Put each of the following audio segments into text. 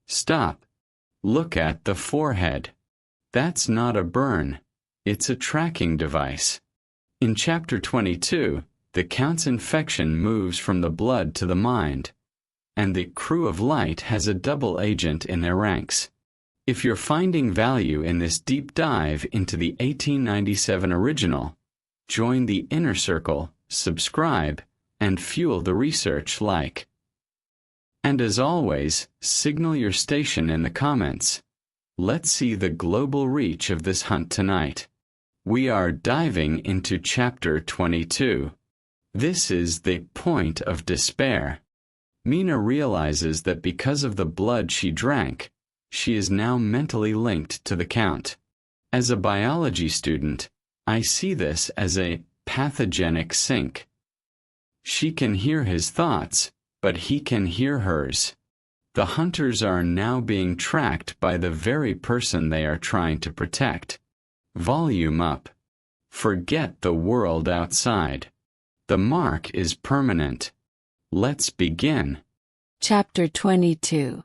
Stop. Look at the forehead. That's not a burn. It's a tracking device. In Chapter 22, the Count's infection moves from the blood to the mind, and the Crew of Light has a double agent in their ranks. If you're finding value in this deep dive into the 1897 original, join the Inner Circle, subscribe, and fuel the research like. And as always, signal your station in the comments. Let's see the global reach of this hunt tonight. We are diving into Chapter 22. This is the point of despair. Mina realizes that because of the blood she drank, she is now mentally linked to the Count. As a biology student, I see this as a pathogenic sync. She can hear his thoughts, but he can hear hers. The hunters are now being tracked by the very person they are trying to protect. Volume up. Forget the world outside. The mark is permanent. Let's begin. Chapter 22.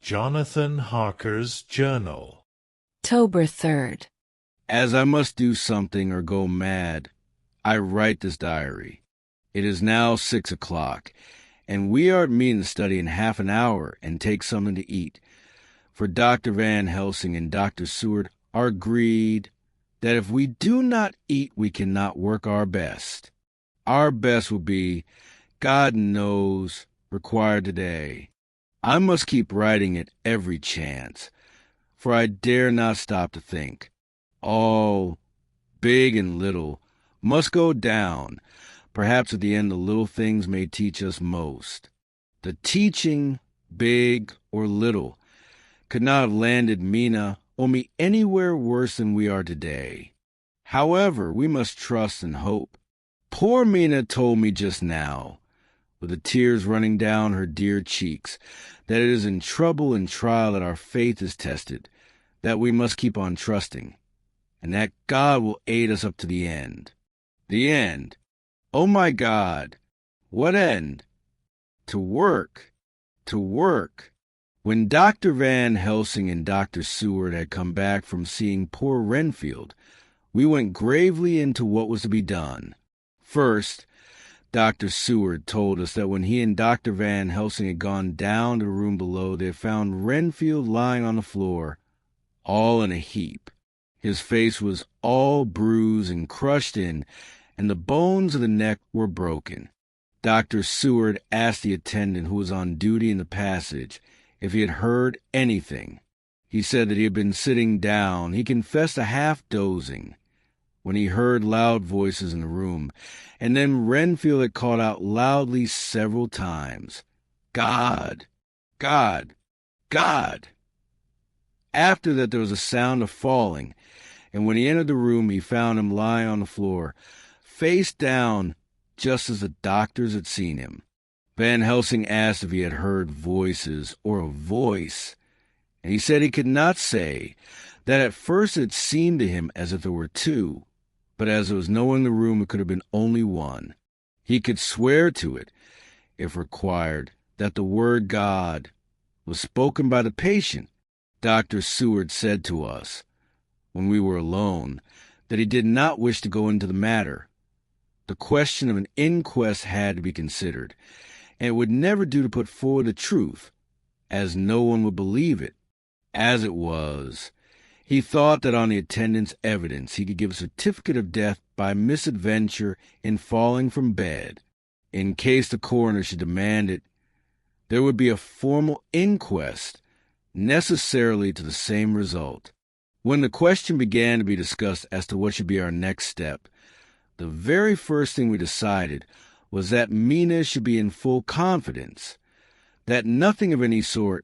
Jonathan Harker's Journal. October 3rd. As I must do something or go mad, I write this diary. It is now 6 o'clock, and we are at Mina study in half an hour and take something to eat. For Dr. Van Helsing and Dr. Seward are agreed that if we do not eat, we cannot work our best. Our best will be, God knows, required today. I must keep writing at every chance, for I dare not stop to think. All, big and little, must go down. Perhaps at the end the little things may teach us most. The teaching, big or little, could not have landed Mina or me anywhere worse than we are today. However, we must trust and hope. Poor Mina told me just now, with the tears running down her dear cheeks, that it is in trouble and trial that our faith is tested, that we must keep on trusting, and that God will aid us up to the end. The end. Oh my God, what end? To work, to work. When Dr. Van Helsing and Dr. Seward had come back from seeing poor Renfield, we went gravely into what was to be done. First, Dr. Seward told us that when he and Dr. Van Helsing had gone down to the room below, they had found Renfield lying on the floor, all in a heap. His face was all bruised and crushed in, and the bones of the neck were broken. Dr. Seward asked the attendant who was on duty in the passage if he had heard anything. He said that he had been sitting down. He confessed to half dozing when he heard loud voices in the room, and then Renfield had called out loudly several times, God, God, God. After that there was a sound of falling, and when he entered the room he found him lying on the floor, face down, just as the doctors had seen him. Van Helsing asked if he had heard voices or a voice, and he said he could not say, that at first it seemed to him as if there were two, but as there was no one in the room, it could have been only one. He could swear to it, if required, that the word God was spoken by the patient. Dr. Seward said to us, when we were alone, that he did not wish to go into the matter. The question of an inquest had to be considered, and it would never do to put forward the truth, as no one would believe it. As it was, he thought that on the attendant's evidence he could give a certificate of death by misadventure in falling from bed. In case the coroner should demand it, there would be a formal inquest, necessarily to the same result. When the question began to be discussed as to what should be our next step, the very first thing we decided was that Mina should be in full confidence, that nothing of any sort,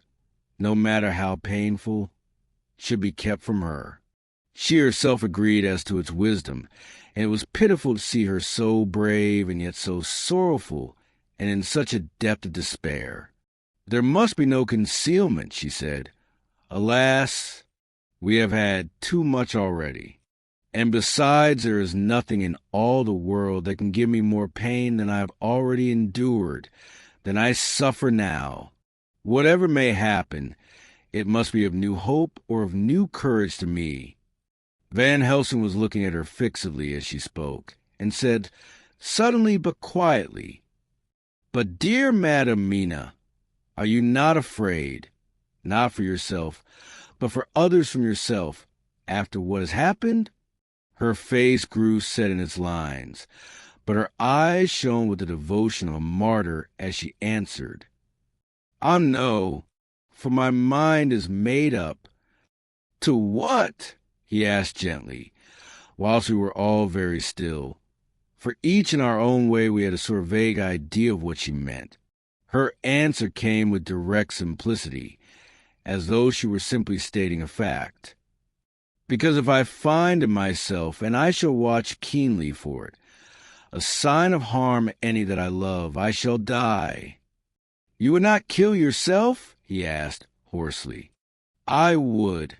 no matter how painful, should be kept from her. She herself agreed as to its wisdom, and it was pitiful to see her so brave and yet so sorrowful and in such a depth of despair. There must be no concealment, she said. Alas, we have had too much already. And besides, there is nothing in all the world that can give me more pain than I have already endured, than I suffer now. Whatever may happen, It must be of new hope or of new courage to me. Van Helsing was looking at her fixedly as she spoke, and said, suddenly but quietly, "But dear Madam Mina, are you not afraid, not for yourself, but for others from yourself, after what has happened?" Her face grew set in its lines, but her eyes shone with the devotion of a martyr as she answered, No, for my mind is made up." "To what?" he asked gently, whilst we were all very still, for each in our own way we had a sort of vague idea of what she meant. Her answer came with direct simplicity, as though she were simply stating a fact. "Because if I find in myself, and I shall watch keenly for it, a sign of harm any that I love, I shall die." "You would not kill yourself?" he asked hoarsely. "I would,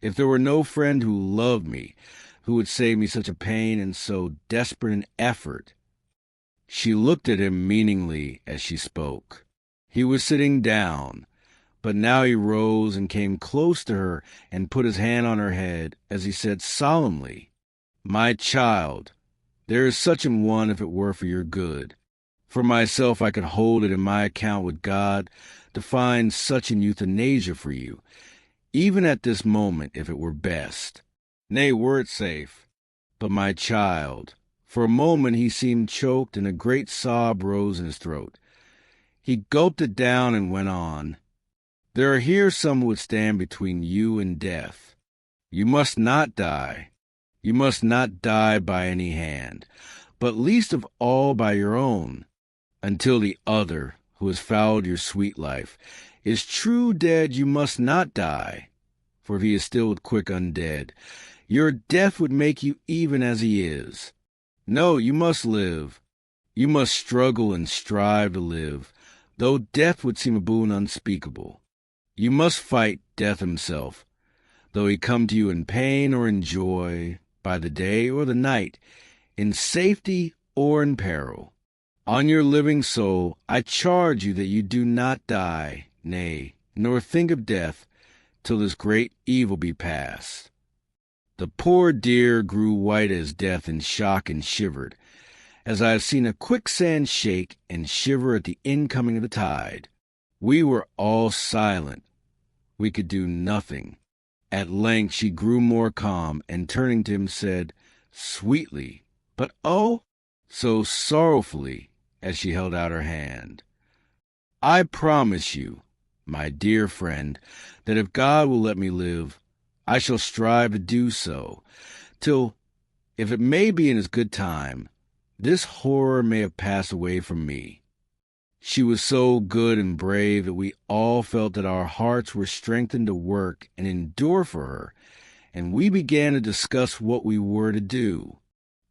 if there were no friend who loved me, who would save me such a pain and so desperate an effort." She looked at him meaningly as she spoke. He was sitting down, but now he rose and came close to her and put his hand on her head as he said solemnly, "My child, there is such an one if it were for your good. For myself, I could hold it in my account with God to find such an euthanasia for you, even at this moment, if it were best. Nay, were it safe. But my child," for a moment he seemed choked and a great sob rose in his throat. He gulped it down and went on, "There are here some who would stand between you and death. You must not die. You must not die by any hand, but least of all by your own, until the other, who has fouled your sweet life, is true dead. You must not die, for if he is still quick undead, your death would make you even as he is. No, you must live. You must struggle and strive to live, though death would seem a boon unspeakable. You must fight death himself, though he come to you in pain or in joy, by the day or the night, in safety or in peril. On your living soul, I charge you that you do not die, nay, nor think of death, till this great evil be past." The poor dear grew white as death in shock and shivered, as I have seen a quicksand shake and shiver at the incoming of the tide. We were all silent. We could do nothing. At length she grew more calm, and turning to him said, sweetly, but oh, so sorrowfully, as she held out her hand, "I promise you, my dear friend, that if God will let me live, I shall strive to do so, till, if it may be in his good time, this horror may have passed away from me." She was so good and brave that we all felt that our hearts were strengthened to work and endure for her, and we began to discuss what we were to do.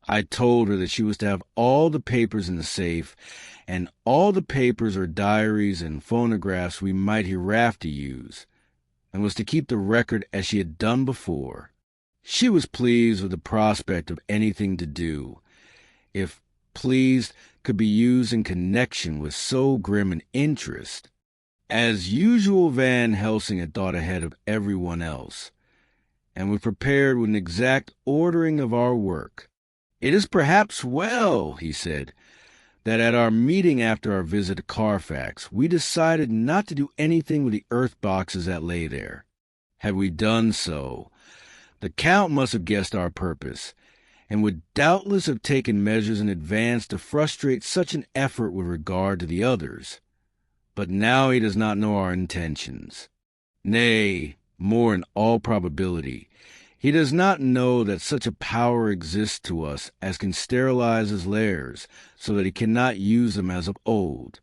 I told her that she was to have all the papers in the safe, and all the papers or diaries and phonographs we might hereafter use, and was to keep the record as she had done before. She was pleased with the prospect of anything to do, if pleased could be used in connection with so grim an interest. As usual, Van Helsing had thought ahead of everyone else, and was prepared with an exact ordering of our work. "It is perhaps well," he said, "that at our meeting after our visit to Carfax, we decided not to do anything with the earth boxes that lay there. Had we done so, the Count must have guessed our purpose, and would doubtless have taken measures in advance to frustrate such an effort with regard to the others. But now he does not know our intentions. Nay, more in all probability, he does not know that such a power exists to us as can sterilize his lairs, so that he cannot use them as of old.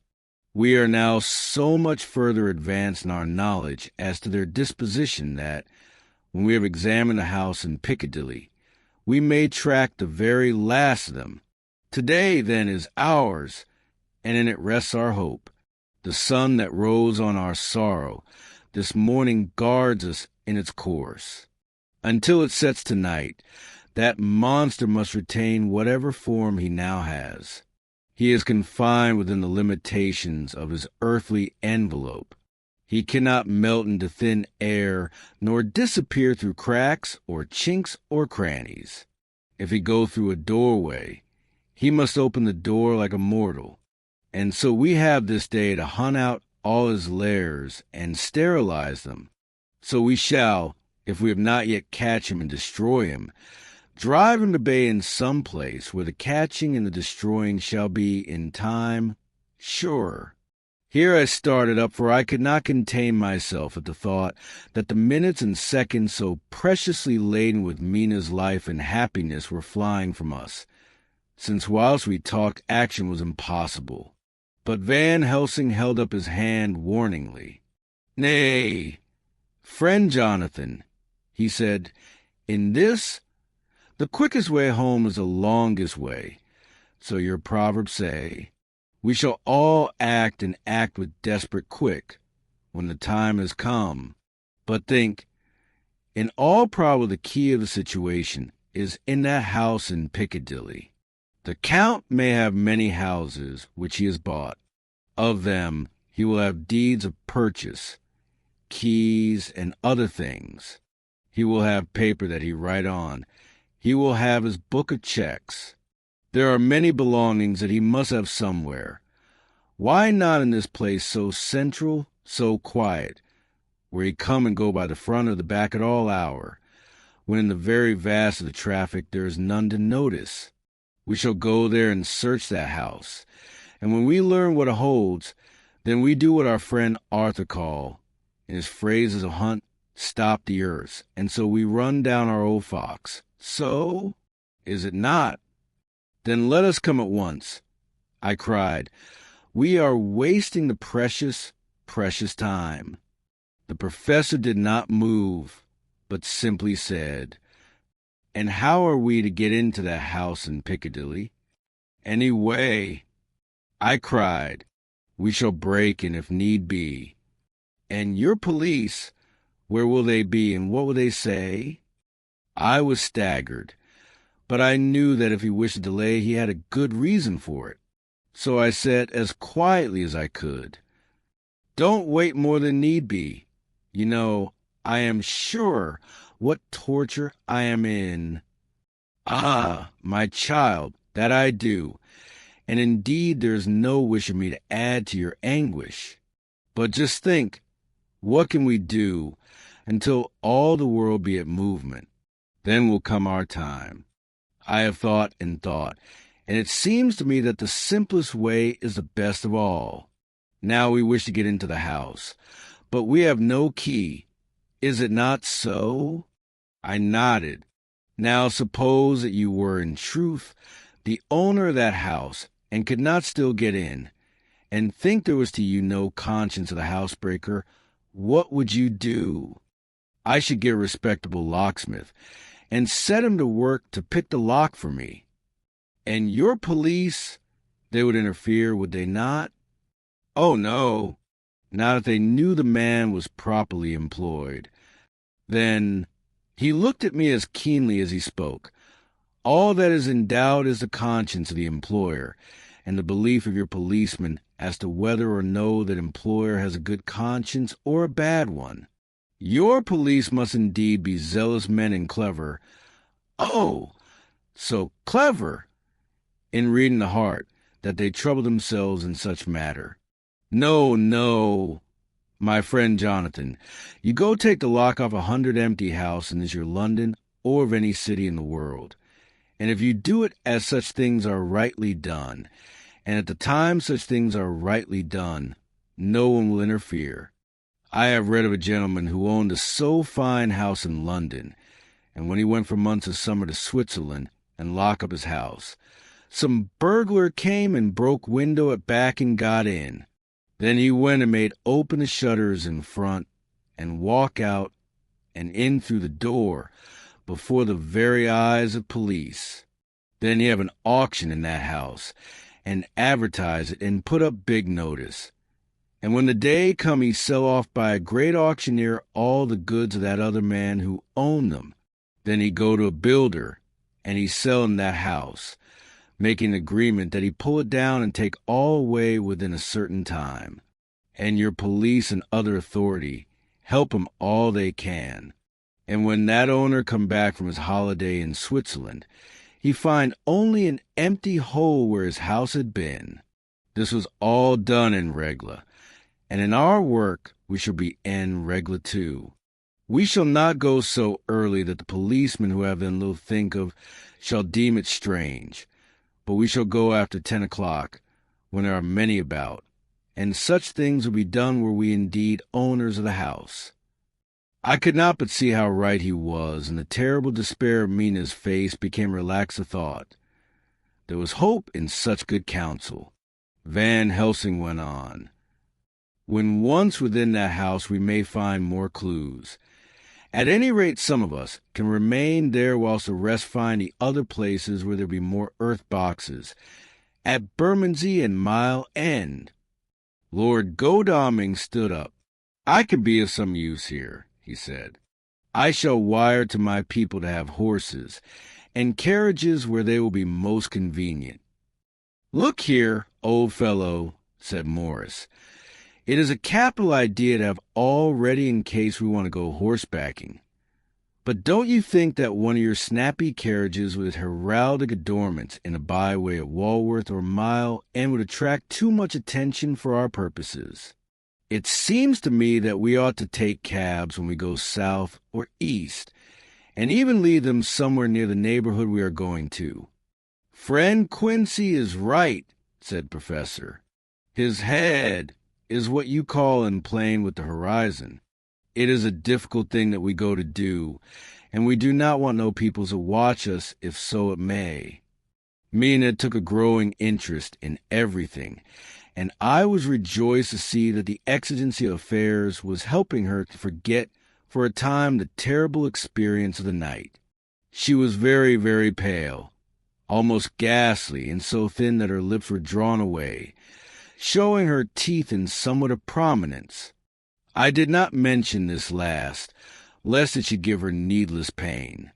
We are now so much further advanced in our knowledge as to their disposition that, when we have examined a house in Piccadilly, we may track the very last of them. Today, then, is ours, and in it rests our hope. The sun that rose on our sorrow this morning guards us in its course. Until it sets tonight, that monster must retain whatever form he now has. He is confined within the limitations of his earthly envelope. He cannot melt into thin air, nor disappear through cracks or chinks or crannies. If he go through a doorway, he must open the door like a mortal. And so we have this day to hunt out all his lairs and sterilize them. So we shall, if we have not yet catch him and destroy him, drive him to bay in some place where the catching and the destroying shall be in time sure. Here I started up, for I could not contain myself at the thought that the minutes and seconds so preciously laden with Mina's life and happiness were flying from us, since whilst we talked action was impossible. But Van Helsing held up his hand warningly. "Nay, friend Jonathan," he said, "in this, the quickest way home is the longest way. So your proverbs say, we shall all act and act with desperate quick when the time has come. But think, in all probable the key of the situation is in that house in Piccadilly. The Count may have many houses which he has bought. Of them he will have deeds of purchase, keys, and other things. He will have paper that he write on. He will have his book of checks. There are many belongings that he must have somewhere. Why not in this place so central, so quiet, where he come and go by the front or the back at all hour, when in the very vast of the traffic there is none to notice? We shall go there and search that house, and when we learn what it holds, then we do what our friend Arthur call, in his phrases of hunt, stop the earth, and so we run down our old fox. So, is it not? Then let us come at once," I cried. "We are wasting the precious, precious time." The professor did not move, but simply said, "And how are we to get into that house in Piccadilly?" "Any way," I cried. "We shall break in if need be." "And your police, where will they be, and what will they say?" I was staggered, but I knew that if he wished to delay, he had a good reason for it. So I said as quietly as I could, "Don't wait more than need be. You know, I am sure what torture I am in." "Ah, my child, that I do, and indeed there is no wish of me to add to your anguish. But just think, what can we do until all the world be at movement? Then will come our time. I have thought and thought, and it seems to me that the simplest way is the best of all. Now we wish to get into the house, but we have no key. Is it not so?" I nodded. "Now suppose that you were in truth the owner of that house, and could not still get in, and think there was to you no conscience of the housebreaker, what would you do?" "I should get a respectable locksmith, and set him to work to pick the lock for me." "And your police, they would interfere, would they not?" "Oh, no, not if they knew the man was properly employed." "Then," he looked at me as keenly as he spoke, "all that is in doubt is the conscience of the employer, and the belief of your policeman as to whether or no that employer has a good conscience or a bad one. Your police must indeed be zealous men and clever." "Oh, so clever," in reading the heart, that they trouble themselves in such matter. "No, no, my friend Jonathan, you go take the lock off 100 empty house, and is your London or of any city in the world. And if you do it as such things are rightly done, and at the time such things are rightly done, no one will interfere. I have read of a gentleman who owned a so fine house in London, and when he went for months of summer to Switzerland and lock up his house, some burglar came and broke window at back and got in. Then he went and made open the shutters in front and walk out and in through the door before the very eyes of police. Then he have an auction in that house and advertise it and put up big notice. And when the day come, he sell off by a great auctioneer all the goods of that other man who owned them. Then he go to a builder, and he sell him that house, making an agreement that he pull it down and take all away within a certain time. and your police and other authority help him all they can. And when that owner come back from his holiday in Switzerland, he find only an empty hole where his house had been. This was all done in regla, and in our work we shall be in regla too. We shall not go so early that the policemen who have them little think of shall deem it strange, but we shall go after 10 o'clock, when there are many about, and such things will be done were we indeed owners of the house. I could not but see how right he was, and the terrible despair of Mina's face became relaxed a thought. There was hope in such good counsel. Van Helsing went on. When once within that house we may find more clues. At any rate, some of us can remain there whilst the rest find the other places where there be more earth boxes, at Bermondsey and Mile End. Lord Godalming stood up. I can be of some use here, he said. I shall wire to my people to have horses, and carriages where they will be most convenient. Look here, old fellow, said Morris. It is a capital idea to have all ready in case we want to go horsebacking. But don't you think that one of your snappy carriages with heraldic adornments in a byway at Walworth or Mile End would attract too much attention for our purposes? It seems to me that we ought to take cabs when we go south or east, and even leave them somewhere near the neighborhood we are going to. Friend Quincy is right, said Professor. His head is what you call in playing with the horizon. It is a difficult thing that we go to do, and we do not want no people to watch us if so it may. Mina took a growing interest in everything, and I was rejoiced to see that the exigency of affairs was helping her to forget for a time the terrible experience of the night. She was very, very pale, almost ghastly, and so thin that her lips were drawn away, showing her teeth in somewhat of prominence. I did not mention this last, lest it should give her needless pain,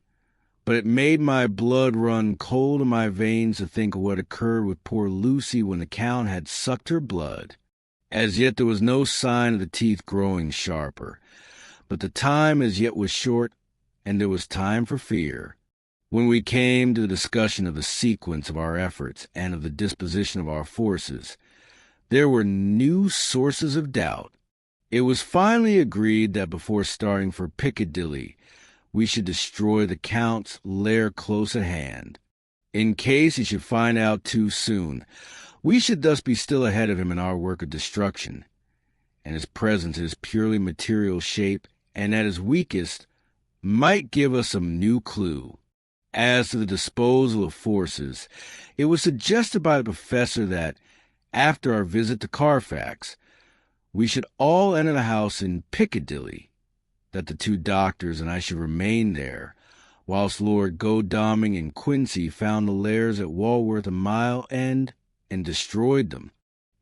but it made my blood run cold in my veins to think of what occurred with poor Lucy when the Count had sucked her blood. As yet there was no sign of the teeth growing sharper, but the time as yet was short, and there was time for fear. When we came to the discussion of the sequence of our efforts and of the disposition of our forces, there were new sources of doubt. It was finally agreed that before starting for Piccadilly, we should destroy the Count's lair close at hand. In case he should find out too soon, we should thus be still ahead of him in our work of destruction, and his presence in his purely material shape, and at his weakest, might give us some new clue. As to the disposal of forces, it was suggested by the professor that, after our visit to Carfax, we should all enter the house in Piccadilly, that the 2 doctors and I should remain there, whilst Lord Godalming and Quincy found the lairs at Walworth and Mile End and destroyed them.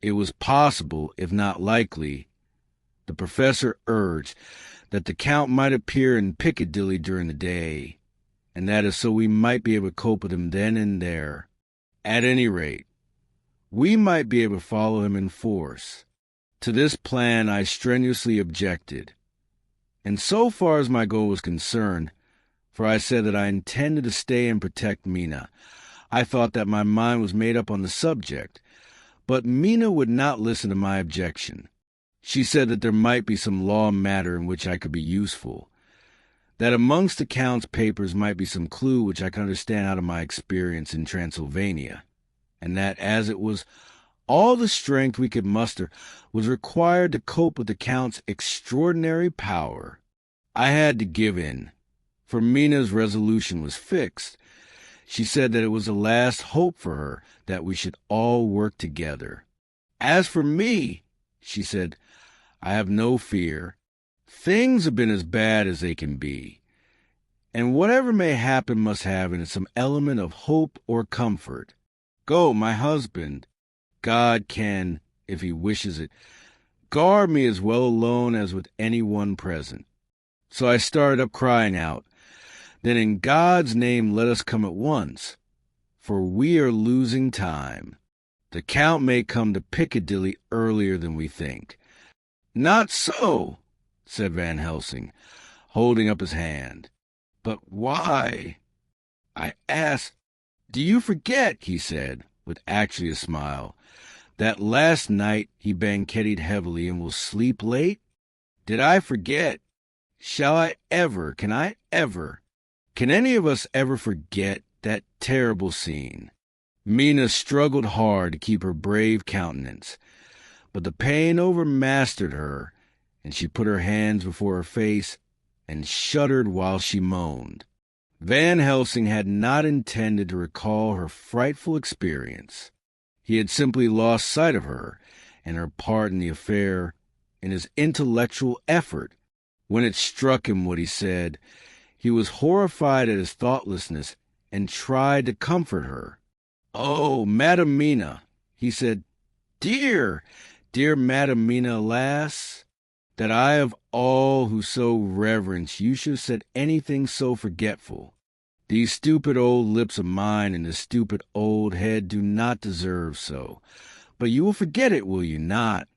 It was possible, if not likely, the professor urged, that the Count might appear in Piccadilly during the day, and that is so we might be able to cope with him then and there. At any rate, we might be able to follow him in force. To this plan I strenuously objected, and so far as my goal was concerned, for I said that I intended to stay and protect Mina, I thought that my mind was made up on the subject, but Mina would not listen to my objection. She said that there might be some law matter in which I could be useful, that amongst the Count's papers might be some clue which I could understand out of my experience in Transylvania, and that as it was all the strength we could muster was required to cope with the Count's extraordinary power, I had to give in, for Mina's resolution was fixed. She said that it was the last hope for her that we should all work together. As for me, she said, I have no fear. Things have been as bad as they can be, and whatever may happen must have in it some element of hope or comfort. Go, my husband. God can, if he wishes it, guard me as well alone as with any one present. So I started up crying out, Then in God's name let us come at once, for we are losing time. The Count may come to Piccadilly earlier than we think. Not so, said Van Helsing, holding up his hand. But why? I asked. Do you forget, he said, with actually a smile, that last night he banketted heavily and will sleep late? Did I forget? Shall I ever, can any of us ever forget that terrible scene? Mina struggled hard to keep her brave countenance, but the pain overmastered her, and she put her hands before her face and shuddered while she moaned. Van Helsing had not intended to recall her frightful experience. He had simply lost sight of her and her part in the affair in his intellectual effort. When it struck him what he said, he was horrified at his thoughtlessness and tried to comfort her. "Oh, Madam Mina," he said, "dear, dear Madam Mina, alas, that I of all who so reverence you should have said anything so forgetful. These stupid old lips of mine and this stupid old head do not deserve so. But you will forget it, will you not?"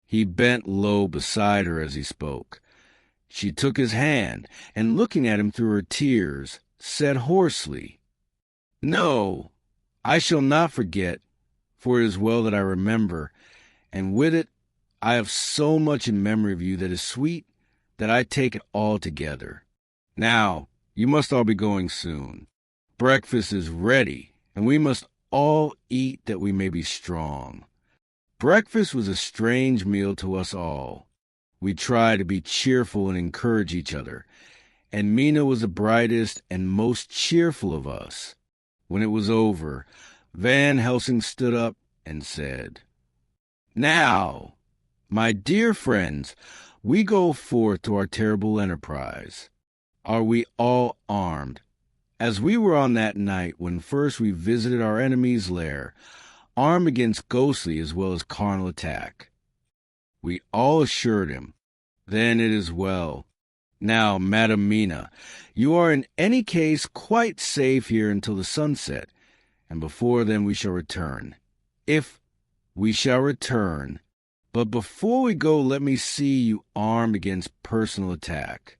He bent low beside her as he spoke. She took his hand, and looking at him through her tears, said hoarsely, "No, I shall not forget, for it is well that I remember, and with it I have so much in memory of you that is sweet that I take it all together. Now, you must all be going soon. Breakfast is ready, and we must all eat that we may be strong." Breakfast was a strange meal to us all. We tried to be cheerful and encourage each other, and Mina was the brightest and most cheerful of us. When it was over, Van Helsing stood up and said, "Now, my dear friends, we go forth to our terrible enterprise. Are we all armed, as we were on that night when first we visited our enemy's lair, armed against ghostly as well as carnal attack?" We all assured him. "Then it is well. Now, Madam Mina, you are in any case quite safe here until the sunset, and before then we shall return. If we shall return. But before we go, let me see you armed against personal attack.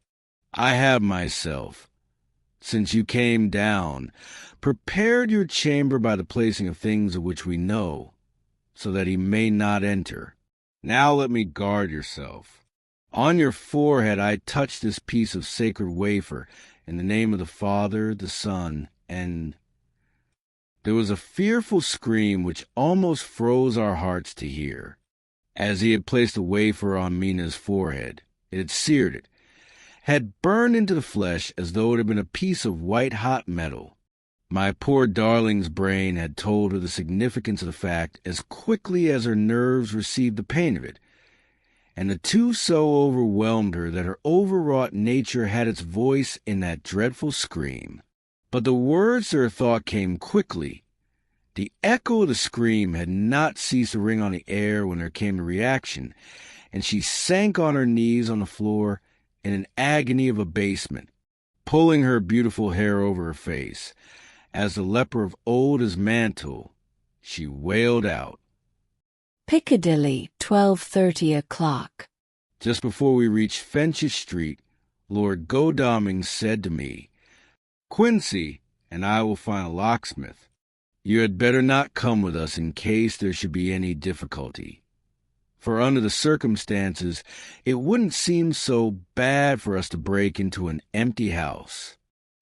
I have myself, since you came down, prepared your chamber by the placing of things of which we know, so that he may not enter. Now let me guard yourself. On your forehead I touch this piece of sacred wafer, in the name of the Father, the Son, and—" There was a fearful scream which almost froze our hearts to hear. As he had placed the wafer on Mina's forehead, it had seared it, had burned into the flesh as though it had been a piece of white-hot metal. My poor darling's brain had told her the significance of the fact as quickly as her nerves received the pain of it, and the two so overwhelmed her that her overwrought nature had its voice in that dreadful scream. But the words to her thought came quickly. The echo of the scream had not ceased to ring on the air when there came the reaction, and she sank on her knees on the floor in an agony of abasement, pulling her beautiful hair over her face. As the leper of old his mantle, she wailed out. Piccadilly, 12:30 o'clock. Just before we reached Fenchurch Street, Lord Godalming said to me, "Quincy and I will find a locksmith. You had better not come with us in case there should be any difficulty. For under the circumstances, it wouldn't seem so bad for us to break into an empty house.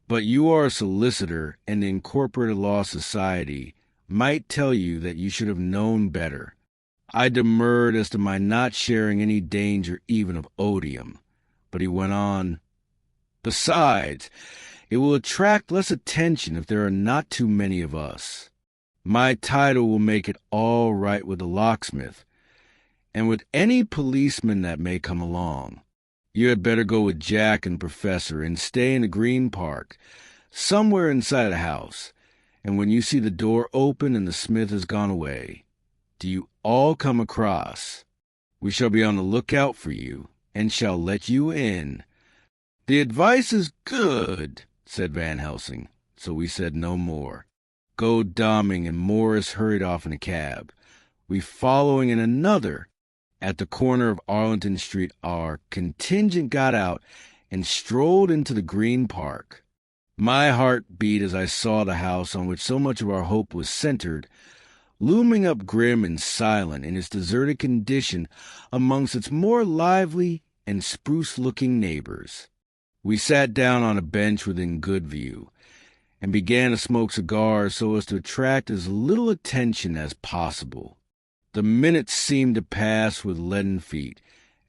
But you are a solicitor, and the Incorporated Law Society might tell you that you should have known better." I demurred as to my not sharing any danger even of odium, but he went on, "Besides, it will attract less attention if there are not too many of us. My title will make it all right with the locksmith, and with any policeman that may come along. You had better go with Jack and Professor and stay in the Green Park, somewhere inside the house, and when you see the door open and the smith has gone away, do you all come across. We shall be on the lookout for you, and shall let you in." "The advice is good," said Van Helsing, so we said no more. Godalming and Morris hurried off in a cab, we following in another. At the corner of Arlington Street, our contingent got out and strolled into the Green Park. My heart beat as I saw the house on which so much of our hope was centered, looming up grim and silent in its deserted condition amongst its more lively and spruce-looking neighbors. We sat down on a bench within good view and began to smoke cigars so as to attract as little attention as possible. The minutes seemed to pass with leaden feet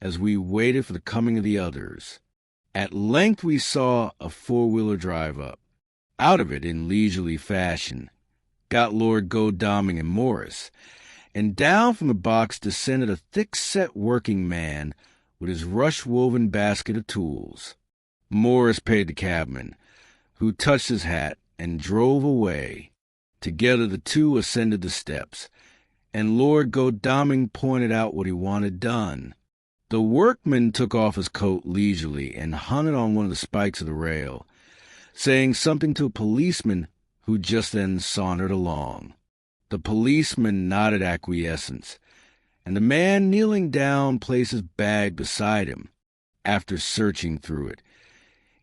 as we waited for the coming of the others. At length we saw a four-wheeler drive up. Out of it, in leisurely fashion, got Lord Godalming and Morris, and down from the box descended a thick-set working man with his rush-woven basket of tools. Morris paid the cabman, who touched his hat and drove away. Together the two ascended the steps, and Lord Godalming pointed out what he wanted done. The workman took off his coat leisurely and hung it on one of the spikes of the rail, saying something to a policeman who just then sauntered along. The policeman nodded acquiescence, and the man kneeling down placed his bag beside him. After searching through it,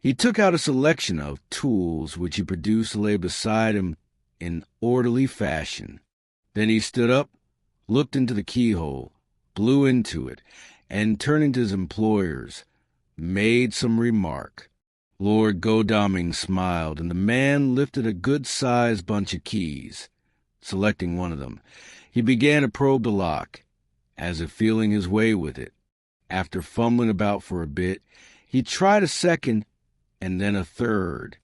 he took out a selection of tools which he produced to lay beside him in orderly fashion. Then he stood up, looked into the keyhole, blew into it, and turning to his employers, made some remark. Lord Godalming smiled, and the man lifted a good-sized bunch of keys. Selecting one of them, he began to probe the lock, as if feeling his way with it. After fumbling about for a bit, he tried a second and then a third.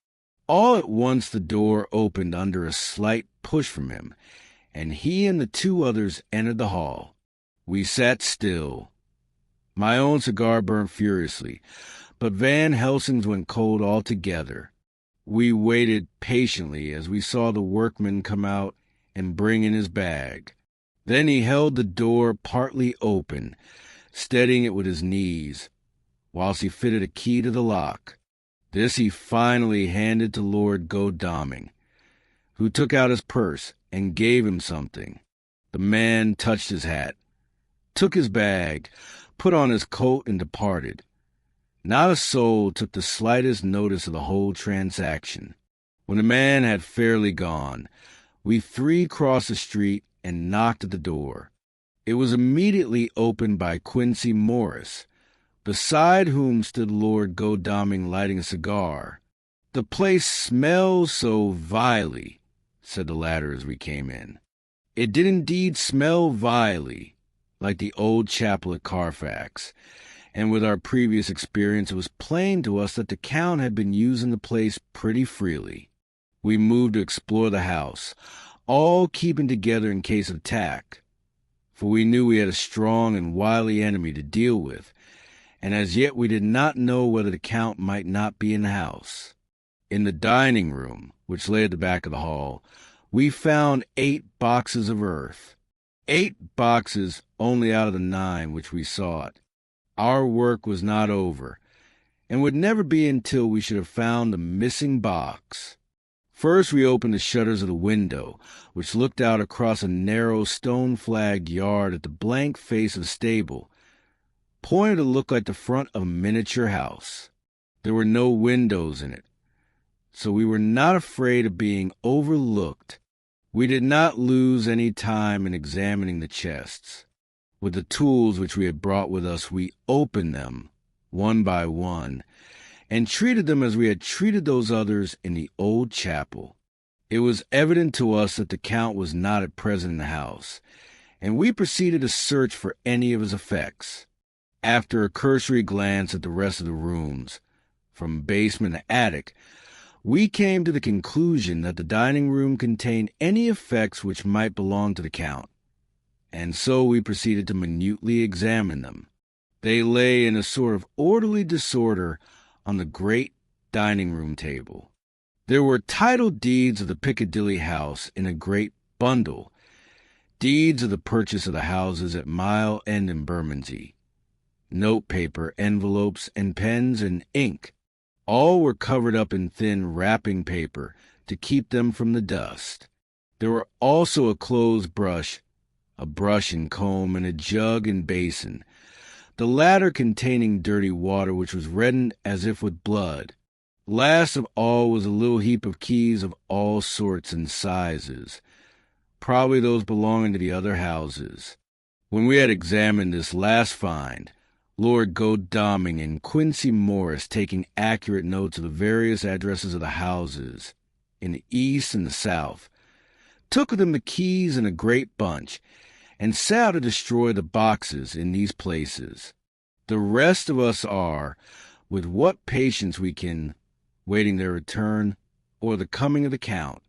All at once the door opened under a slight push from him, and he and the two others entered the hall. We sat still. My own cigar burned furiously, but Van Helsing's went cold altogether. We waited patiently as we saw the workman come out and bring in his bag. Then he held the door partly open, steadying it with his knees, whilst he fitted a key to the lock. This he finally handed to Lord Godalming, who took out his purse and gave him something. The man touched his hat, took his bag, put on his coat, and departed. Not a soul took the slightest notice of the whole transaction. When the man had fairly gone, we three crossed the street and knocked at the door. It was immediately opened by Quincy Morris, beside whom stood Lord Godalming lighting a cigar. "The place smells so vilely," said the latter as we came in. It did indeed smell vilely, like the old chapel at Carfax, and with our previous experience it was plain to us that the Count had been using the place pretty freely. We moved to explore the house, all keeping together in case of attack, for we knew we had a strong and wily enemy to deal with, and as yet we did not know whether the Count might not be in the house. In the dining room, which lay at the back of the hall, we found 8 boxes of earth. 8 boxes only out of the 9 which we sought. Our work was not over, and would never be until we should have found the missing box. First we opened the shutters of the window, which looked out across a narrow stone-flagged yard at the blank face of the stable, pointed to look like the front of a miniature house. There were no windows in it, so we were not afraid of being overlooked. We did not lose any time in examining the chests. With the tools which we had brought with us, we opened them, one by one, and treated them as we had treated those others in the old chapel. It was evident to us that the Count was not at present in the house, and we proceeded to search for any of his effects. After a cursory glance at the rest of the rooms, from basement to attic, we came to the conclusion that the dining room contained any effects which might belong to the Count, and so we proceeded to minutely examine them. They lay in a sort of orderly disorder on the great dining-room table. There were title deeds of the Piccadilly house in a great bundle, deeds of the purchase of the houses at Mile End and Bermondsey, note paper, envelopes, and pens and ink. All were covered up in thin wrapping paper to keep them from the dust. There were also a clothes brush, a brush and comb, and a jug and basin, the latter containing dirty water which was reddened as if with blood. Last of all was a little heap of keys of all sorts and sizes, probably those belonging to the other houses. When we had examined this last find, Lord Godalming and Quincy Morris, taking accurate notes of the various addresses of the houses in the east and the south, took with them the keys in a great bunch, and set out to destroy the boxes in these places. The rest of us are, with what patience we can, waiting their return or the coming of the Count,